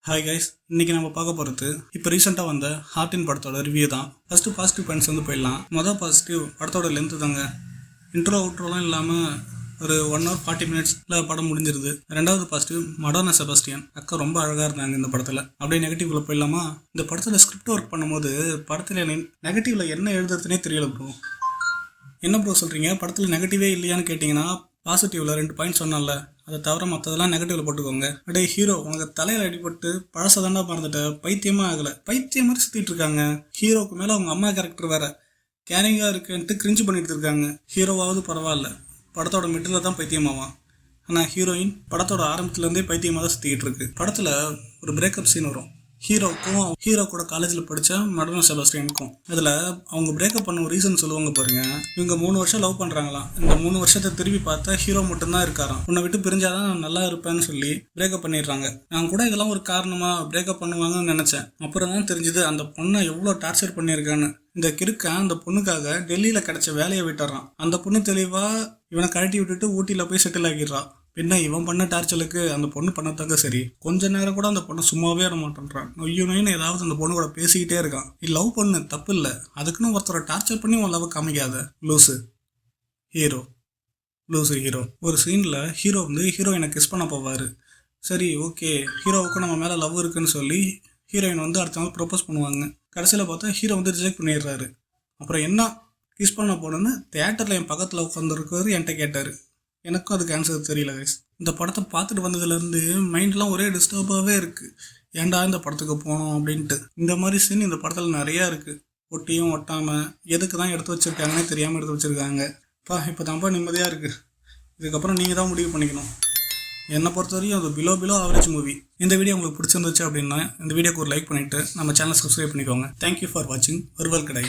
Hi guys, இன்னைக்கு நம்ம பார்க்க போகிறது இப்போ ரீசெண்டாக வந்த ஹார்டின் படத்தோட ரிவ்யூ தான். ஃபஸ்ட்டு பாசிட்டிவ் பாயிண்ட்ஸ் போயிடலாம். மொதல் பாசிட்டிவ் படத்தோட லென்த்து தாங்க. இன்ட்ரோ அவுட்ரோலாம் இல்லாமல் ஒரு 1 hour 40 minutesல படம் முடிஞ்சிருது. ரெண்டாவது பாசிட்டிவ் மடோனா செபாஸ்டியன் அக்கா ரொம்ப அழகாக இருந்தாங்க இந்த படத்தில். அப்படியே நெகட்டிவ்ல போயிடலாமா? இந்த படத்தில் ஸ்கிரிப்ட் ஒர்க் பண்ணும்போது படத்தில் நெகட்டிவ்ல என்ன எழுதுறதுனே தெரியல ப்ரோ. என்ன ப்ரோ சொல்கிறீங்க, படத்தில் நெகட்டிவே இல்லையான்னு கேட்டிங்கன்னா பாசிட்டிவ்ல 2 பாயிண்ட் சொன்னால அதை தவிர மற்றதெல்லாம் நெகட்டிவ்ல போட்டுக்கோங்க. அப்படியே ஹீரோ உனக்கு தலையில் அடிபட்டு பழசதாண்டா மறந்துட்ட, பைத்தியமா ஆகலை, பைத்தியம் மாதிரி சுற்றிட்டு இருக்காங்க. ஹீரோக்கு மேலே அவங்க அம்மா கேரக்டர் வேற கேரிங்காக இருக்குன்ட்டு கிரிஞ்சு பண்ணிட்டு இருக்காங்க. ஹீரோவாவது பரவாயில்ல, படத்தோட மிடில் தான் பைத்தியமாவான். ஆனால் ஹீரோயின் படத்தோட ஆரம்பத்துலேருந்தே பைத்தியமாக தான் சுற்றிக்கிட்டு இருக்கு. படத்தில் ஒரு பிரேக்கப் சீன் வரும். ஹீரோ கூட காலேஜில் படித்த மடோனா செபாஸ்டியனுக்கும். அதில் அவங்க பிரேக்கப் பண்ண ஒரு ரீசன் சொல்லுவாங்க பாருங்க. இவங்க 3 வருஷம் லவ் பண்ணுறாங்களாம். இந்த 3 வருஷத்தை திரும்பி பார்த்தா ஹீரோ மட்டும்தான் இருக்காராம். உன்னை விட்டு பிரிஞ்சாதான் நான் நல்லா இருப்பேன்னு சொல்லி பிரேக்கப் பண்ணிடுறாங்க. நான் கூட இதெல்லாம் ஒரு காரணமாக பிரேக்கப் பண்ணுவாங்கன்னு நினச்சேன். அப்புறம் தான் தெரிஞ்சுது அந்த பொண்ணை எவ்வளோ டார்ச்சர் பண்ணியிருக்கான்னு. இந்த கிறுக்கன் அந்த பொண்ணுக்காக டெல்லியில் கிடைச்ச வேலையை விட்டுறான். அந்த பொண்ணு தெளிவாக இவனை கழட்டி விட்டுட்டு ஊட்டியில் போய் செட்டில் ஆகிடுறான். பின்ன இவன் பண்ண டார்ச்சலுக்கு அந்த பொண்ணு பண்ணத்தாங்க சரி. கொஞ்ச நேரம் கூட அந்த பொண்ணை சும்மாவே விட மாட்டேன்றான். நொய்யுன்னு ஏதாவது அந்த பொண்ணு கூட பேசிக்கிட்டே இருக்கான். நீ லவ் பண்ணு, தப்பு இல்லை, அதுக்குன்னு ஒருத்தரை டார்ச்சர் பண்ணி உன் லவ் காமிக்காத லூசு ஹீரோ. ஒரு சீனில் ஹீரோ ஹீரோயினை கிஸ் பண்ண போவார். சரி ஓகே, ஹீரோவுக்கு நம்ம மேலே லவ் இருக்குன்னு சொல்லி ஹீரோயின் அடுத்த நாள் ப்ரப்போஸ் பண்ணுவாங்க. கடைசியில் பார்த்தா ஹீரோ ரிஜெக்ட் பண்ணிடுறாரு. அப்புறம் என்ன கிஸ் பண்ண போனோன்னு தியேட்டரில் என் பக்கத்தில் உட்காந்துருக்காரு என்கிட்ட கேட்டார். எனக்கும் அதுக்கு ஆன்சர் தெரியல கைஸ். இந்த படத்தை பார்த்துட்டு வந்ததுலேருந்து மைண்ட்லாம் ஒரே டிஸ்டர்பாகவே இருக்குது. ஏன்டா இந்த படத்துக்கு போனோம் அப்படின்ட்டு. இந்த மாதிரி சீன் இந்த படத்தில் நிறையா இருக்குது. ஒட்டியும் ஒட்டாமல் எதுக்கு தான் எடுத்து வச்சுருக்காங்கன்னே தெரியாமல் எடுத்து வச்சுருக்காங்க. இப்போ தான்ப்பா நிம்மதியாக இருக்குது. இதுக்கப்புறம் நீங்கள் தான் முடிவு பண்ணிக்கணும். என்னை பொறுத்த வரைக்கும் அது பிலோ ஆவரேஜ் மூவி. இந்த வீடியோ உங்களுக்கு பிடிச்சிருந்துச்சு அப்படின்னா இந்த வீடியோக்கு ஒரு லைக் பண்ணிவிட்டு நம்ம சேனலை சப்ஸ்கிரைப் பண்ணிக்கோங்க. தேங்க்யூ ஃபார் வாட்சிங். ஒருவல் கடை.